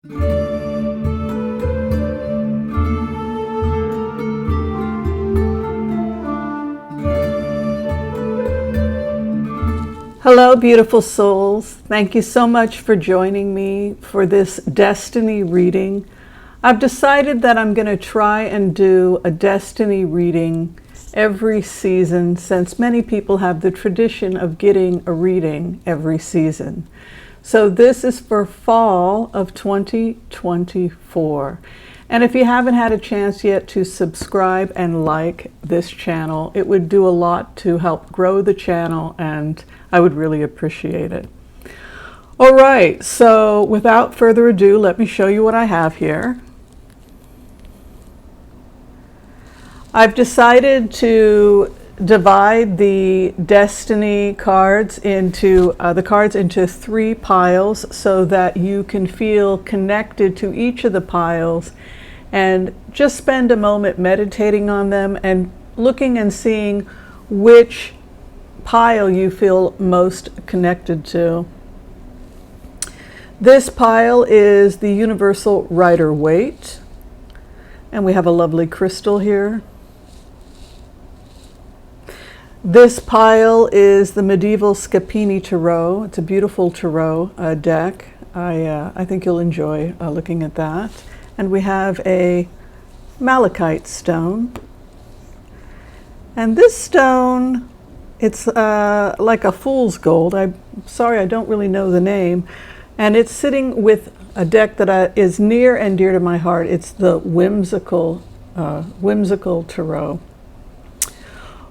Hello, beautiful souls. Thank you so much for joining me for this Destiny reading. I've decided that I'm going to try and do a Destiny reading every season, since many people have the tradition of getting a reading every season. So this is for fall of 2024. And if you haven't had a chance yet to subscribe and like this channel, it would do a lot to help grow the channel, and I would really appreciate it. All right, so without further ado, let me show you what I have here. I've decided to divide the Destiny cards into three piles so that you can feel connected to each of the piles and just spend a moment meditating on them and looking and seeing which pile you feel most connected to. This pile is the Universal Rider Waite, and we have a lovely crystal here. This pile is the Medeval Scapini Tarot. It's a beautiful tarot deck. I think you'll enjoy looking at that. And we have a malachite stone. And this stone, it's like a fool's gold. I'm sorry, I don't really know the name. And it's sitting with a deck that is near and dear to my heart. It's the Whimsical Tarot.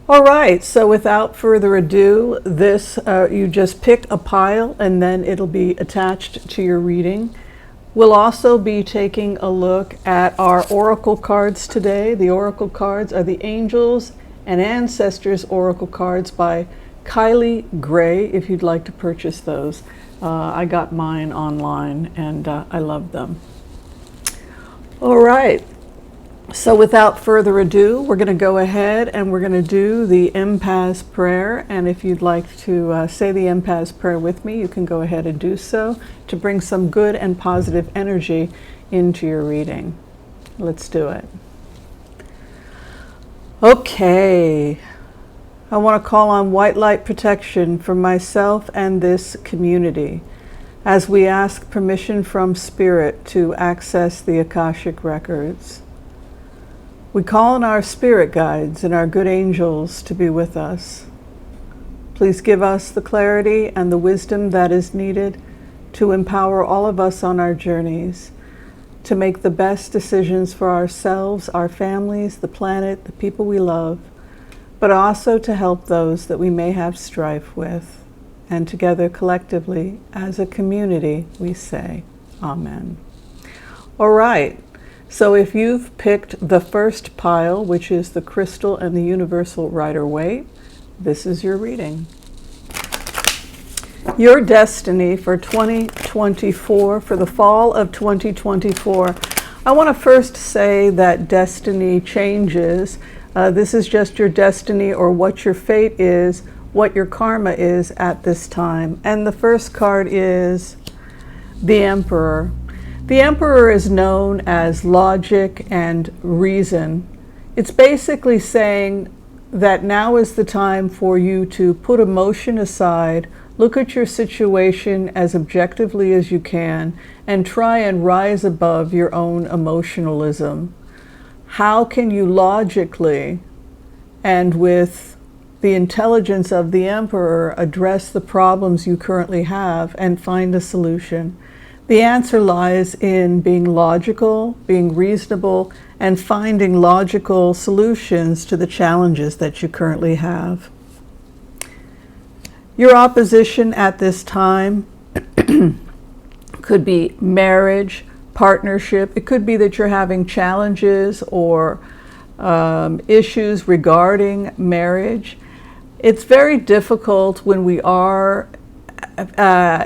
All right, so without further ado, you just pick a pile and then it'll be attached to your reading. We'll also be taking a look at our oracle cards today. The oracle cards are the Angels and Ancestors Oracle cards by Kylie Gray, if you'd like to purchase those. I got mine online and I love them. All right. So without further ado, we're going to go ahead and we're going to do the Empath prayer. And if you'd like to say the Empath prayer with me, you can go ahead and do so to bring some good and positive energy into your reading. Let's do it. Okay. I want to call on white light protection for myself and this community as we ask permission from Spirit to access the Akashic Records. We call on our spirit guides and our good angels to be with us. Please give us the clarity and the wisdom that is needed to empower all of us on our journeys, to make the best decisions for ourselves, our families, the planet, the people we love, but also to help those that we may have strife with. And together, collectively, as a community, we say, Amen. All right. So if you've picked the first pile, which is the Crystal and the Universal Rider Waite, this is your reading. Your destiny for 2024, for the fall of 2024. I want to first say that destiny changes. This is just your destiny, or what your fate is, what your karma is at this time. And the first card is the Emperor. The Emperor is known as logic and reason. It's basically saying that now is the time for you to put emotion aside, look at your situation as objectively as you can, and try and rise above your own emotionalism. How can you logically and with the intelligence of the Emperor address the problems you currently have and find a solution? The answer lies in being logical, being reasonable, and finding logical solutions to the challenges that you currently have. Your opposition at this time could be marriage, partnership. It could be that you're having challenges or issues regarding marriage. It's very difficult when we are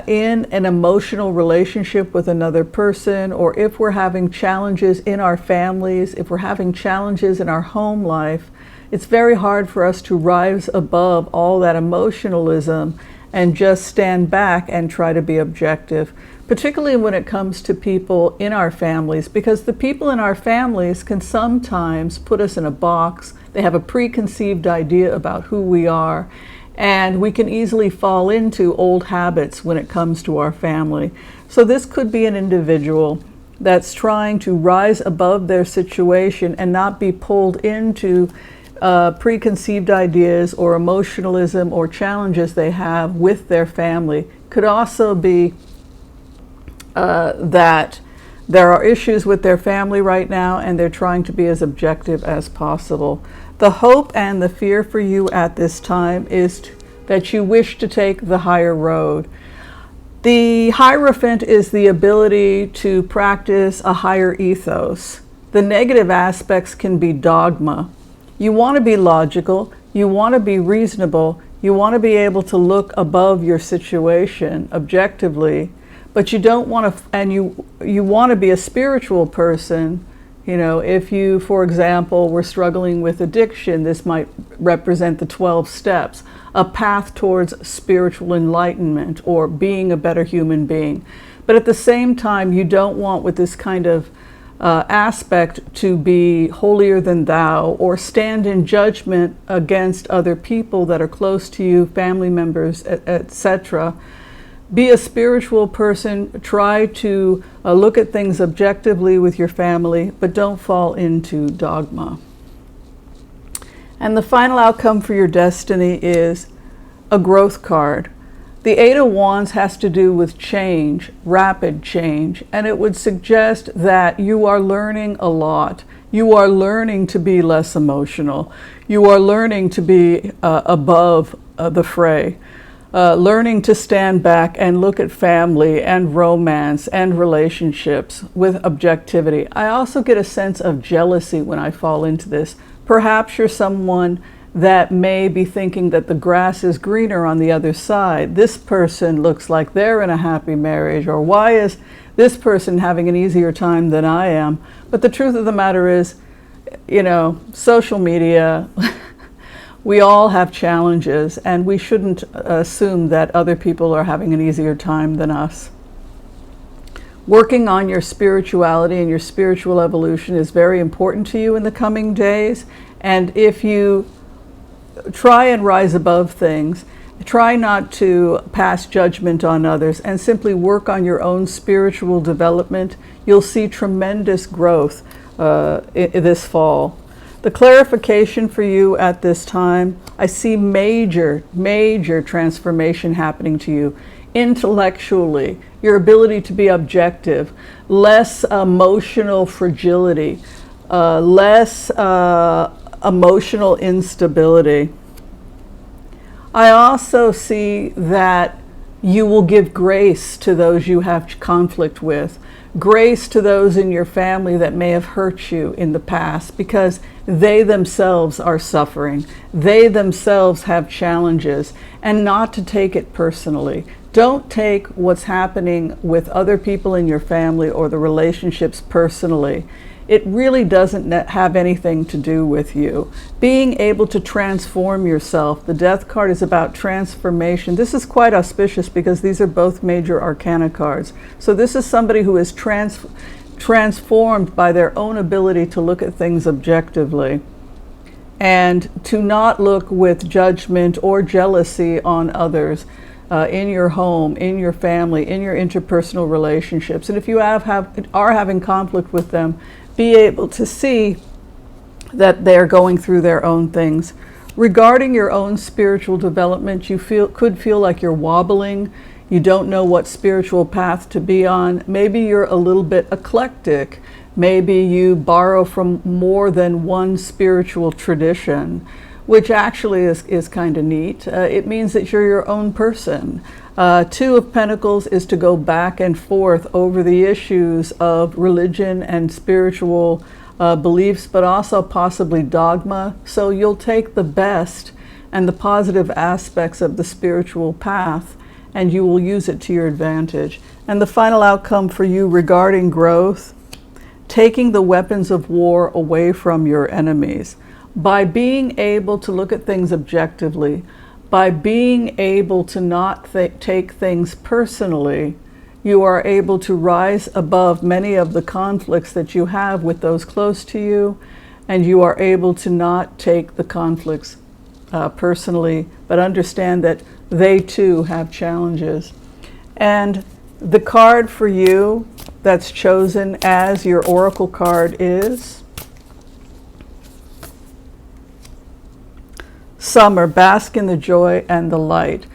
in an emotional relationship with another person, or if we're having challenges in our families, if we're having challenges in our home life, it's very hard for us to rise above all that emotionalism and just stand back and try to be objective. particularly when it comes to people in our families, because the people in our families can sometimes put us in a box. They have a preconceived idea about who we are, and we can easily fall into old habits when it comes to our family. So this could be an individual that's trying to rise above their situation and not be pulled into preconceived ideas or emotionalism or challenges they have with their family. Could also be that there are issues with their family right now and they're trying to be as objective as possible. The hope and the fear for you at this time is that you wish to take the higher road. The Hierophant is the ability to practice a higher ethos. The negative aspects can be dogma. You want to be logical, you want to be reasonable, you want to be able to look above your situation objectively, but you don't want to, and you want to be a spiritual person. You know, if you, for example, were struggling with addiction, this might represent the 12 steps, a path towards spiritual enlightenment or being a better human being. But at the same time, you don't want with this kind of aspect to be holier than thou or stand in judgment against other people that are close to you, family members, etc. Be a spiritual person, try to look at things objectively with your family, but don't fall into dogma. And the final outcome for your destiny is a growth card. The Eight of Wands has to do with change, rapid change, and it would suggest that you are learning a lot. You are learning to be less emotional. You are learning to be above the fray. Learning to stand back and look at family and romance and relationships with objectivity. I also get a sense of jealousy when I fall into this. Perhaps you're someone that may be thinking that the grass is greener on the other side. This person looks like they're in a happy marriage, or why is this person having an easier time than I am? But the truth of the matter is, you know, social media, we all have challenges, and we shouldn't assume that other people are having an easier time than us. Working on your spirituality and your spiritual evolution is very important to you in the coming days. And if you try and rise above things, try not to pass judgment on others, and simply work on your own spiritual development, you'll see tremendous growth this fall. The clarification for you at this time, I see major transformation happening to you intellectually, your ability to be objective, less emotional fragility, less emotional instability. I also see that you will give grace to those you have conflict with, grace to those in your family that may have hurt you in the past, because they themselves are suffering. They themselves have challenges, and not to take it personally. Don't take what's happening with other people in your family or the relationships personally. It really doesn't have anything to do with you. Being able to transform yourself. The Death card is about transformation. This is quite auspicious because these are both major arcana cards. So this is somebody who is transformed by their own ability to look at things objectively and to not look with judgment or jealousy on others in your home, in your family, in your interpersonal relationships. And if you are having conflict with them, be able to see that they're going through their own things. Regarding your own spiritual development, you could feel like you're wobbling. You don't know what spiritual path to be on. Maybe you're a little bit eclectic. Maybe you borrow from more than one spiritual tradition, which actually is kind of neat. It means that you're your own person. Two of Pentacles is to go back and forth over the issues of religion and spiritual beliefs, but also possibly dogma. So you'll take the best and the positive aspects of the spiritual path, and you will use it to your advantage. And the final outcome for you regarding growth, taking the weapons of war away from your enemies. By being able to look at things objectively, by being able to not take things personally, you are able to rise above many of the conflicts that you have with those close to you, and you are able to not take the conflicts personally, but understand that they too have challenges. And the card for you that's chosen as your oracle card is Summer. Bask in the joy and the light.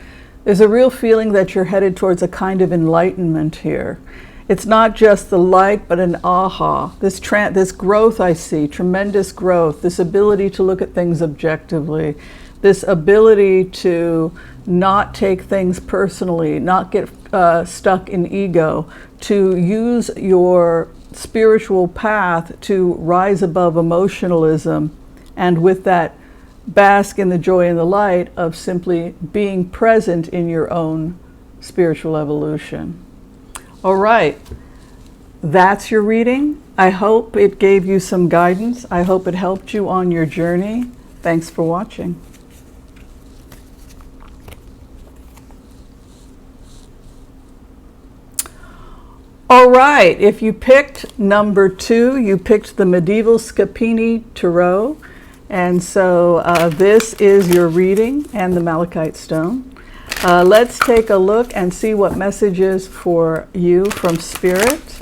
There's a real feeling that you're headed towards a kind of enlightenment here. It's not just the light, but an aha. This growth I see, tremendous growth, this ability to look at things objectively, this ability to not take things personally, not get stuck in ego, to use your spiritual path to rise above emotionalism, and with that, bask in the joy and the light of simply being present in your own spiritual evolution. All right, that's your reading. I hope it gave you some guidance. I hope it helped you on your journey. Thanks for watching. All right, if you picked number 2, you picked the Medeval Scapini Tarot. And so this is your reading and the malachite stone. Let's take a look and see what messages for you from Spirit.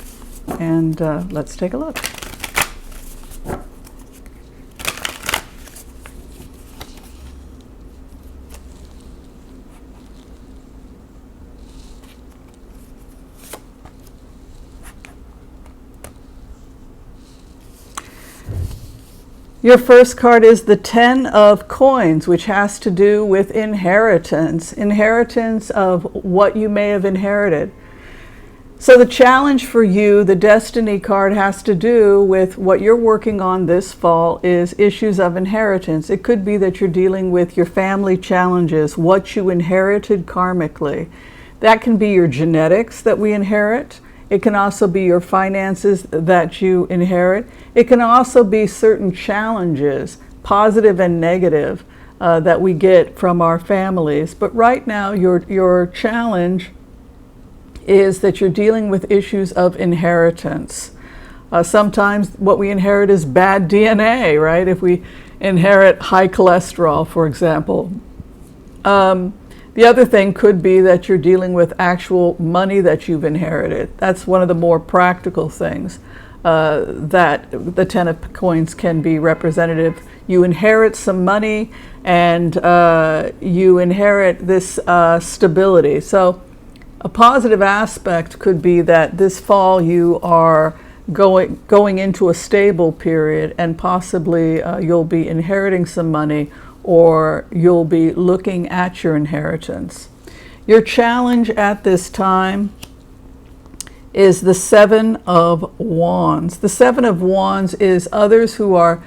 And let's take a look. Your first card is the 10 of Coins, which has to do with inheritance of what you may have inherited. So the challenge for you, the Destiny card, has to do with what you're working on this fall is issues of inheritance. It could be that you're dealing with your family challenges, what you inherited karmically. That can be your genetics that we inherit. It can also be your finances that you inherit. It can also be certain challenges, positive and negative, that we get from our families. But right now, your challenge is that you're dealing with issues of inheritance. Sometimes what we inherit is bad DNA, right? If we inherit high cholesterol, for example. The other thing could be that you're dealing with actual money that you've inherited. That's one of the more practical things that the 10 of Coins can be representative. You inherit some money and you inherit this stability. So a positive aspect could be that this fall you are going into a stable period, and possibly you'll be inheriting some money, or you'll be looking at your inheritance. Your challenge at this time is the 7 of Wands. The 7 of Wands is others who are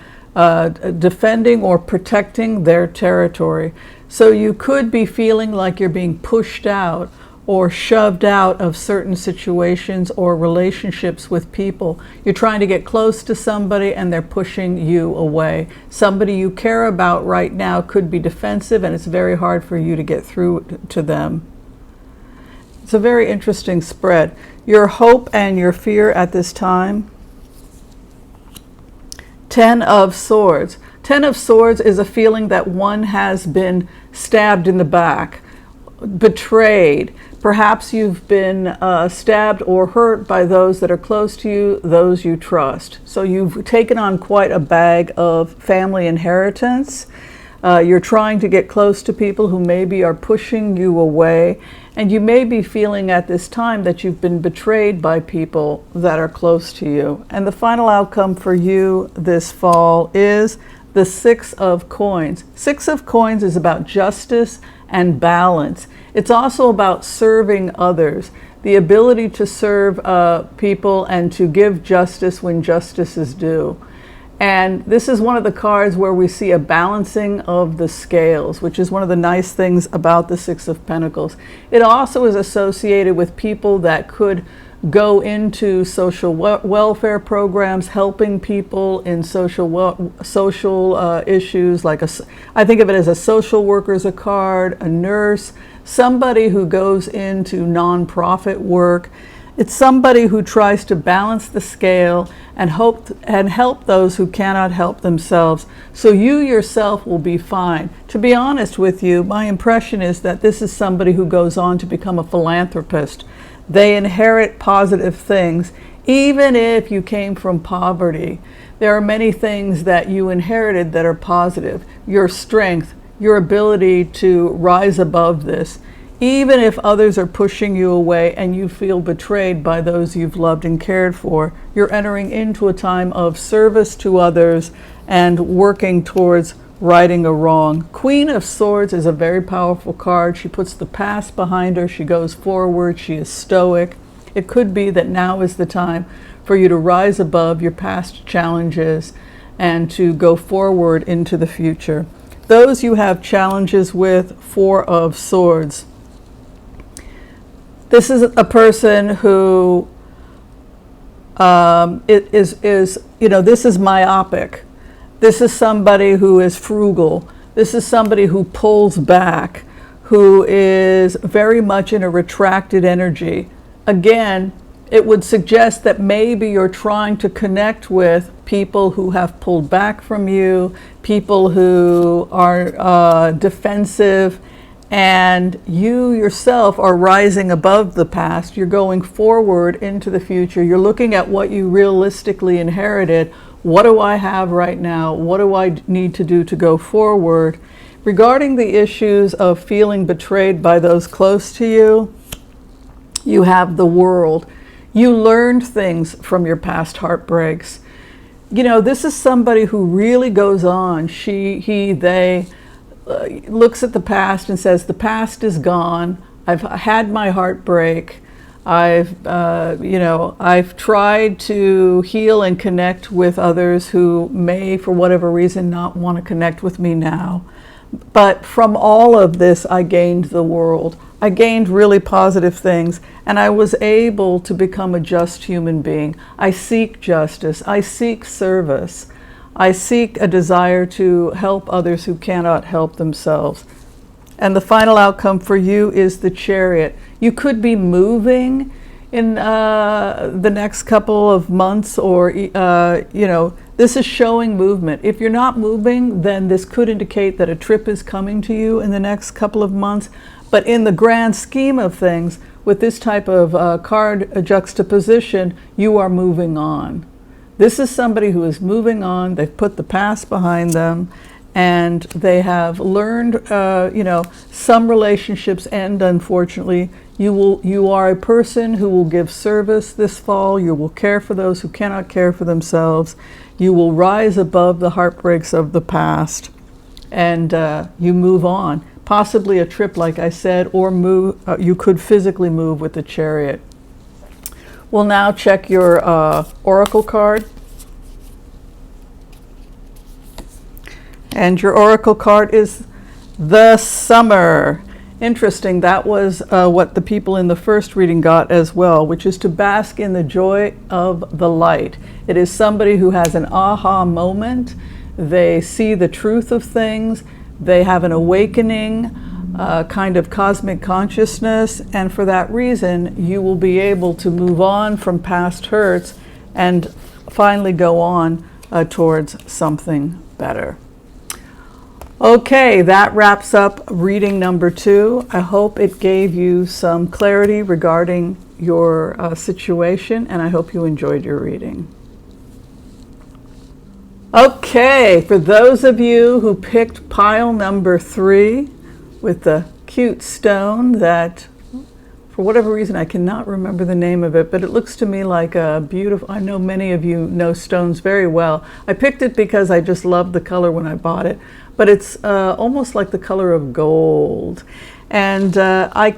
defending or protecting their territory. So you could be feeling like you're being pushed out or shoved out of certain situations or relationships with people. You're trying to get close to somebody and they're pushing you away. Somebody you care about right now could be defensive, and it's very hard for you to get through to them. It's a very interesting spread. Your hope and your fear at this time. 10 of Swords. 10 of Swords is a feeling that one has been stabbed in the back, betrayed. Perhaps you've been stabbed or hurt by those that are close to you, those you trust. So you've taken on quite a bag of family inheritance. You're trying to get close to people who maybe are pushing you away. And you may be feeling at this time that you've been betrayed by people that are close to you. And the final outcome for you this fall is the 6 of Coins. 6 of Coins is about justice and balance. It's also about serving others, the ability to serve people and to give justice when justice is due. And this is one of the cards where we see a balancing of the scales, which is one of the nice things about the 6 of Pentacles. It also is associated with people that could go into social welfare programs, helping people in social issues. Like I think of it as a social worker's a card, a nurse, somebody who goes into nonprofit work. It's somebody who tries to balance the scale and help those who cannot help themselves, so you yourself will be fine. To be honest with you, my impression is that this is somebody who goes on to become a philanthropist. They inherit positive things, even if you came from poverty. There are many things that you inherited that are positive. Your strength, your ability to rise above this. Even if others are pushing you away and you feel betrayed by those you've loved and cared for, you're entering into a time of service to others and working towards righting a wrong. Queen of Swords is a very powerful card. She puts the past behind her. She goes forward. She is stoic. It could be that now is the time for you to rise above your past challenges and to go forward into the future. Those you have challenges with, Four of Swords. This is a person who this is myopic. This is somebody who is frugal. This is somebody who pulls back, who is very much in a retracted energy. Again, it would suggest that maybe you're trying to connect with people who have pulled back from you, people who are defensive, and you yourself are rising above the past. You're going forward into the future. You're looking at what you realistically inherited. What do I have right now? What do I need to do to go forward? Regarding the issues of feeling betrayed by those close to you, you have the World. You learned things from your past heartbreaks. This is somebody who really goes on. They looks at the past and says, the past is gone. I've had my heartbreak. I've tried to heal and connect with others who may, for whatever reason, not want to connect with me now. But from all of this, I gained the World. I gained really positive things, and I was able to become a just human being. I seek justice. I seek service. I seek a desire to help others who cannot help themselves. And the final outcome for you is the Chariot. You could be moving in the next couple of months, or, this is showing movement. If you're not moving, then this could indicate that a trip is coming to you in the next couple of months. But in the grand scheme of things, with this type of card juxtaposition, you are moving on. This is somebody who is moving on. They've put the past behind them, and they have learned, some relationships end, unfortunately. You are a person who will give service this fall. You will care for those who cannot care for themselves. You will rise above the heartbreaks of the past, and you move on. Possibly a trip, like I said, or you could physically move with the Chariot. We'll now check your oracle card. And your oracle card is the Summer. Interesting, that was what the people in the first reading got as well, which is to bask in the joy of the light. It is somebody who has an aha moment. They see the truth of things. They have an awakening, kind of cosmic consciousness, and for that reason, you will be able to move on from past hurts and finally go on towards something better. Okay, that wraps up reading number 2. I hope it gave you some clarity regarding your situation, and I hope you enjoyed your reading. Okay, for those of you who picked pile number 3 with the cute stone that, for whatever reason, I cannot remember the name of it, but it looks to me like a beautiful, I know many of you know stones very well. I picked it because I just loved the color when I bought it, but it's almost like the color of gold. And I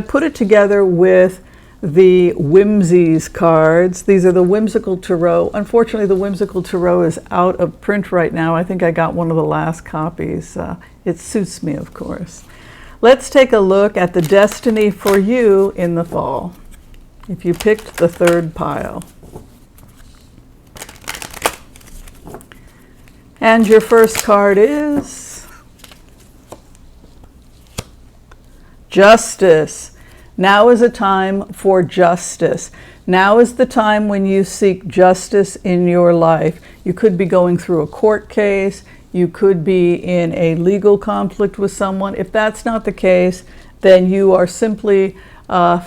put it together with the Whimsies cards. These are the Whimsical Tarot. Unfortunately, the Whimsical Tarot is out of print right now. I think I got one of the last copies. It suits me, of course. Let's take a look at the destiny for you in the fall. if you picked the third pile. And your first card is Justice. Now is a time for justice. Now is the time when you seek justice in your life. You could be going through a court case. You could be in a legal conflict with someone. If that's not the case, then you are simply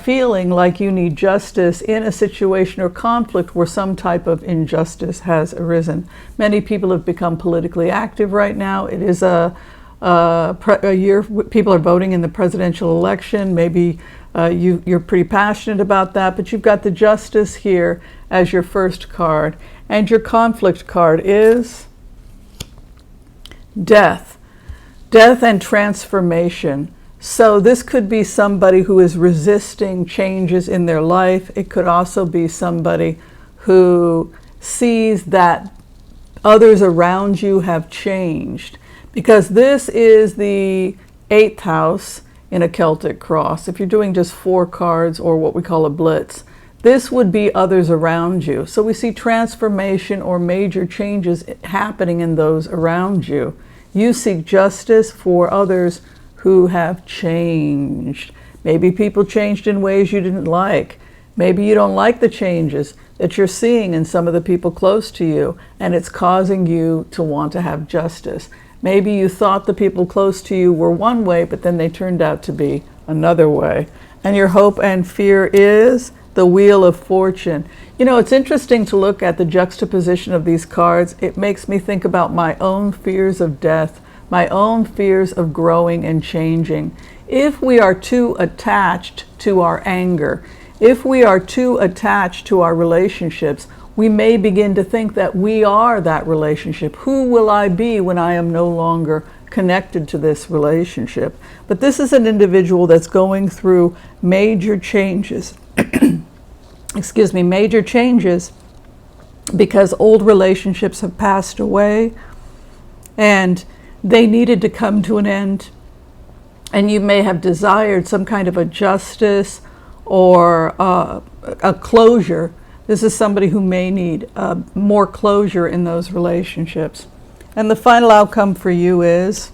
feeling like you need justice in a situation or conflict where some type of injustice has arisen. Many people have become politically active right now. It is a year people are voting in the presidential election. Maybe you're pretty passionate about that, but you've got the Justice here as your first card. And your conflict card is Death. Death and transformation. So this could be somebody who is resisting changes in their life. It could also be somebody who sees that others around you have changed. Because this is the 8th house in a Celtic cross. If you're doing just 4 cards or what we call a blitz, this would be others around you. So we see transformation or major changes happening in those around you. You seek justice for others who have changed. Maybe people changed in ways you didn't like. Maybe you don't like the changes that you're seeing in some of the people close to you, and it's causing you to want to have justice. Maybe you thought the people close to you were one way, but then they turned out to be another way. And your hope and fear is the Wheel of Fortune. You know, it's interesting to look at the juxtaposition of these cards. It makes me think about my own fears of death, my own fears of growing and changing. If we are too attached to our anger, if we are too attached to our relationships, we may begin to think that we are that relationship. Who will I be when I am no longer connected to this relationship? But this is an individual that's going through major changes. Excuse me, major changes because old relationships have passed away and they needed to come to an end. And you may have desired some kind of a justice or a closure. This is somebody who may need more closure in those relationships. And the final outcome for you is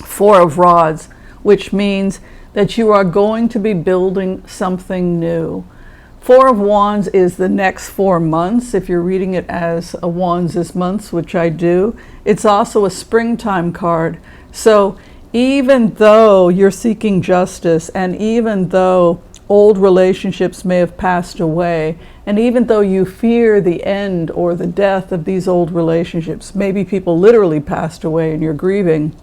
4 of Rods, which means that you are going to be building something new. 4 of Wands is the next 4 months. If you're reading it as a Wands is months, which I do, it's also a springtime card. So even though you're seeking justice, and even though old relationships may have passed away, and even though you fear the end or the death of these old relationships, maybe people literally passed away and you're grieving,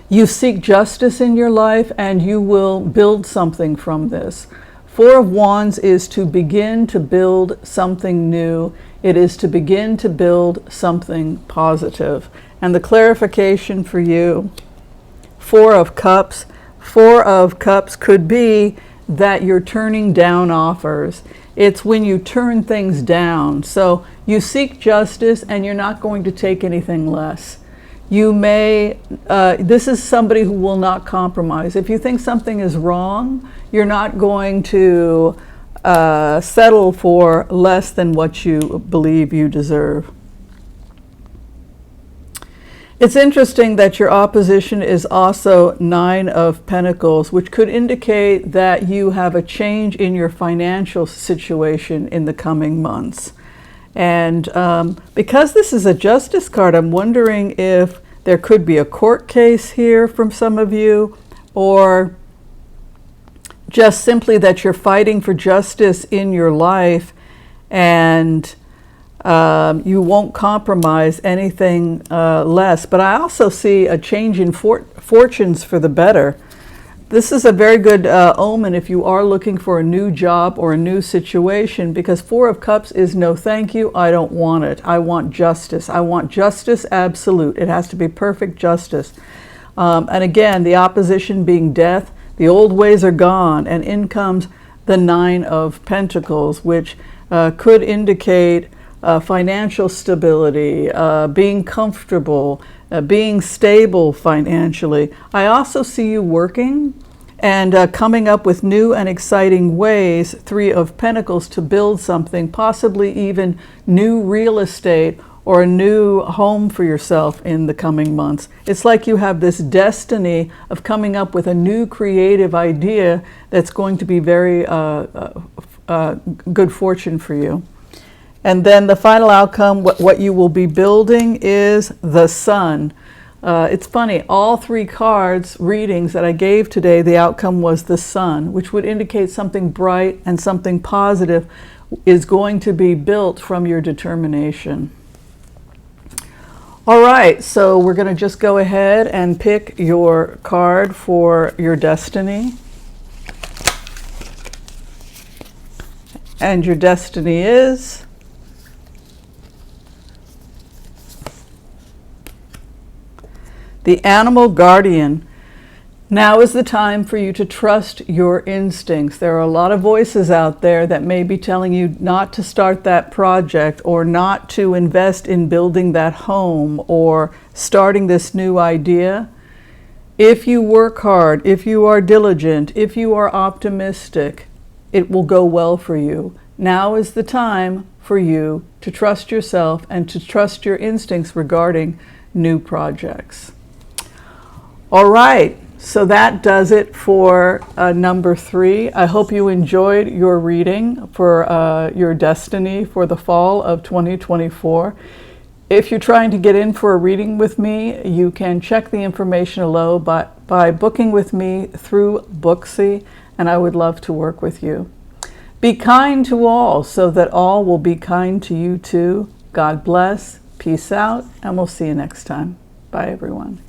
you seek justice in your life and you will build something from this. 4 of Wands is to begin to build something new. It is to begin to build something positive. And the clarification for you, 4 of Cups. 4 of Cups could be that you're turning down offers. It's when you turn things down. So you seek justice and you're not going to take anything less. You may, this is somebody who will not compromise. If you think something is wrong, you're not going to settle for less than what you believe you deserve. It's interesting that your opposition is also 9 of Pentacles, which could indicate that you have a change in your financial situation in the coming months. And because this is a Justice card, I'm wondering if there could be a court case here from some of you, or just simply that you're fighting for justice in your life and you won't compromise anything less. But I also see a change in fortunes for the better. This is a very good omen if you are looking for a new job or a new situation, because 4 of Cups is no thank you, I don't want it. I want justice. I want justice absolute. It has to be perfect justice. And again, the opposition being death, the old ways are gone, and in comes the 9 of Pentacles, which could indicate financial stability, being comfortable, being stable financially. I also see you working, and coming up with new and exciting ways, Three of Pentacles, to build something, possibly even new real estate or a new home for yourself in the coming months. It's like you have this destiny of coming up with a new creative idea that's going to be very good fortune for you. And then the final outcome, what you will be building, is the sun. It's funny, all three cards readings that I gave today, the outcome was the sun, which would indicate something bright and something positive is going to be built from your determination. All right, so we're going to just go ahead and pick your card for your destiny. And your destiny is the Animal Guardian. Now is the time for you to trust your instincts. There are a lot of voices out there that may be telling you not to start that project, or not to invest in building that home or starting this new idea. If you work hard, if you are diligent, if you are optimistic, it will go well for you. Now is the time for you to trust yourself and to trust your instincts regarding new projects. All right. So that does it for number 3. I hope you enjoyed your reading for your destiny for the fall of 2024. If you're trying to get in for a reading with me, you can check the information below by booking with me through Booksy, and I would love to work with you. Be kind to all so that all will be kind to you too. God bless, peace out, and we'll see you next time. Bye, everyone.